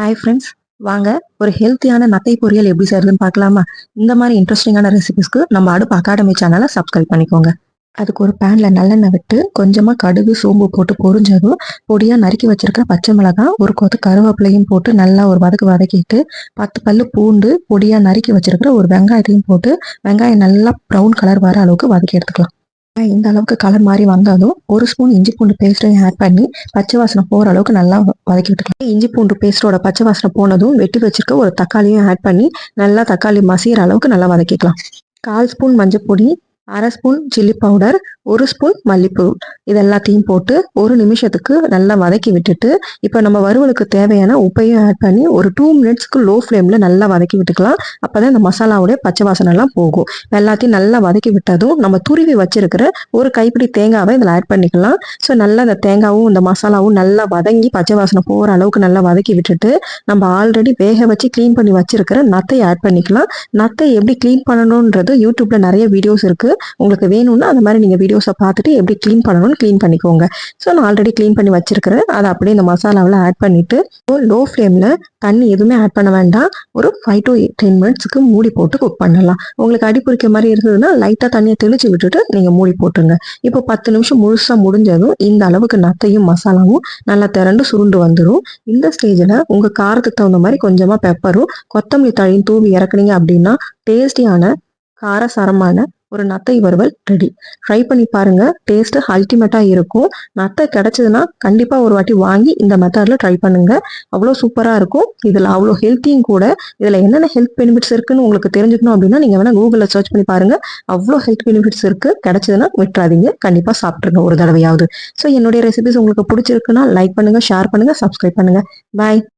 Hi friends, வாங்க ஒரு ஹெல்த்தியான நத்தை பொரியல் எப்படி செய்யறதுன்னு பார்க்கலாமா? இந்த மாதிரி இன்ட்ரெஸ்டிங்கான ரெசிபிஸ்க்கு நம்ம அடுப்பு அகாடமி சேனலை சப்ஸ்கிரைப் பண்ணிக்கோங்க. அதுக்கு ஒரு பேன்ல நல்லெண்ணெய் விட்டு கொஞ்சமா கடுகு சோம்பு போட்டு பொரிஞ்சதும் பொடியா நறுக்கி வச்சிருக்கிற பச்சை மிளகாய் ஒரு கொத்து கருவேப்பிலையும் போட்டு நல்லா ஒரு வதக்கிட்டு 10 பல்லு பூண்டு பொடியா நறுக்கி வச்சிருக்கிற ஒரு வெங்காயத்தையும் போட்டு வெங்காயம் நல்லா ப்ரௌன் கலர் வர அளவுக்கு வதக்கி எடுத்துக்கலாம். இந்த அளவுக்கு கலர் மாதிரி வந்தாலும் ஒரு ஸ்பூன் இஞ்சி பூண்டு பேஸ்ட்டையும் ஆட் பண்ணி பச்சை வாசனை போகிற அளவுக்கு நல்லா வதக்கி விட்டுக்கலாம். இஞ்சி பூண்டு பேஸ்டோட பச்சை வாசனை போனதும் வெட்டி வச்சிருக்க ஒரு தக்காளியும் ஆட் பண்ணி நல்லா தக்காளி மசிகிற அளவுக்கு நல்லா வதக்கிக்கலாம். 1/4 ஸ்பூன் மஞ்சள் பொடி, 1/2 ஸ்பூன் சில்லி பவுடர், 1 ஸ்பூன் மல்லிப்பூ இது எல்லாத்தையும் போட்டு ஒரு நிமிஷத்துக்கு நல்லா வதக்கி விட்டுட்டு இப்போ நம்ம வறுவலுக்கு தேவையான உப்பையும் ஆட் பண்ணி ஒரு 2 மினிட்ஸ்க்கு லோ ஃப்ளேமில் நல்லா வதக்கி விட்டுக்கலாம். அப்போதான் இந்த மசாலாவுடைய பச்சை வாசனை எல்லாம் போகும். எல்லாத்தையும் நல்லா வதக்கி விட்டதும் நம்ம துருவி வச்சிருக்கிற ஒரு கைப்பிடி தேங்காவை இதில் ஆட் பண்ணிக்கலாம். ஸோ நல்லா இந்த தேங்காவும் இந்த மசாலாவும் நல்லா வதங்கி பச்சை வாசனை போகிற அளவுக்கு நல்லா வதக்கி விட்டுட்டு நம்ம ஆல்ரெடி வேக வச்சு க்ளீன் பண்ணி வச்சிருக்கிற நத்தையை ஆட் பண்ணிக்கலாம். நத்தை எப்படி க்ளீன் பண்ணணுன்றது யூடியூப்ல நிறைய வீடியோஸ் இருக்கு. உங்களுக்கு வேணும்னா அந்த மாதிரி நீங்கள் வீடியோஸை பார்த்துட்டு எப்படி க்ளீன் பண்ணணும்னு க்ளீன் பண்ணிக்கோங்க. ஸோ நான் ஆல்ரெடி க்ளீன் பண்ணி வச்சிருக்கிறேன். அதை அப்படியே இந்த மசாலாவில் ஆட் பண்ணிட்டு லோ ஃப்ளேமில் தண்ணி எதுவுமே ஆட் பண்ண வேண்டாம். ஒரு 5 to 10 மினிட்ஸ்க்கு மூடி போட்டு குக் பண்ணலாம். உங்களுக்கு அடி பிடிக்க மாதிரி இருந்ததுன்னா லைட்டாக தண்ணியை தெளிச்சு விட்டுட்டு நீங்கள் மூடி போட்டுருங்க. இப்போ 10 நிமிஷம் முழுசாக முடிஞ்சதும் இந்த அளவுக்கு நத்தையும் மசாலாவும் நல்லா திரண்டு சுருண்டு வந்துடும். இந்த ஸ்டேஜில் உங்கள் காரத்துக்கு தகுந்த மாதிரி கொஞ்சமாக பெப்பரும் கொத்தமல்லி தழையும் தூவி இறக்குனீங்க அப்படின்னா டேஸ்டியான காரசாரமான ஒரு நத்தை வறுவல் ரெடி. ட்ரை பண்ணி பாருங்க, டேஸ்ட் அல்டிமேட்டா இருக்கும். நத்தை கிடைச்சதுன்னா கண்டிப்பா ஒரு வாட்டி வாங்கி இந்த மெத்தட்ல ட்ரை பண்ணுங்க. அவ்வளோ சூப்பரா இருக்கும். இதுல அவ்வளோ ஹெல்த்தியும் கூட. இதுல என்னென்ன ஹெல்த் பெனிஃபிட்ஸ் இருக்குன்னு உங்களுக்கு தெரிஞ்சுக்கணும் அப்படின்னா நீங்க வேணா கூகுள்ல சர்ச் பண்ணி பாருங்க. அவ்வளோ ஹெல்த் பெனிஃபிட்ஸ் இருக்கு. கிடைச்சதுன்னா விட்டுறாதீங்க, கண்டிப்பா சாப்பிட்டுருங்க ஒரு தடவையாவது. ஸோ என்னுடைய ரெசிபிஸ் உங்களுக்கு பிடிச்சிருக்குன்னா லைக் பண்ணுங்க, ஷேர் பண்ணுங்க, சப்ஸ்கிரைப் பண்ணுங்க. பாய்.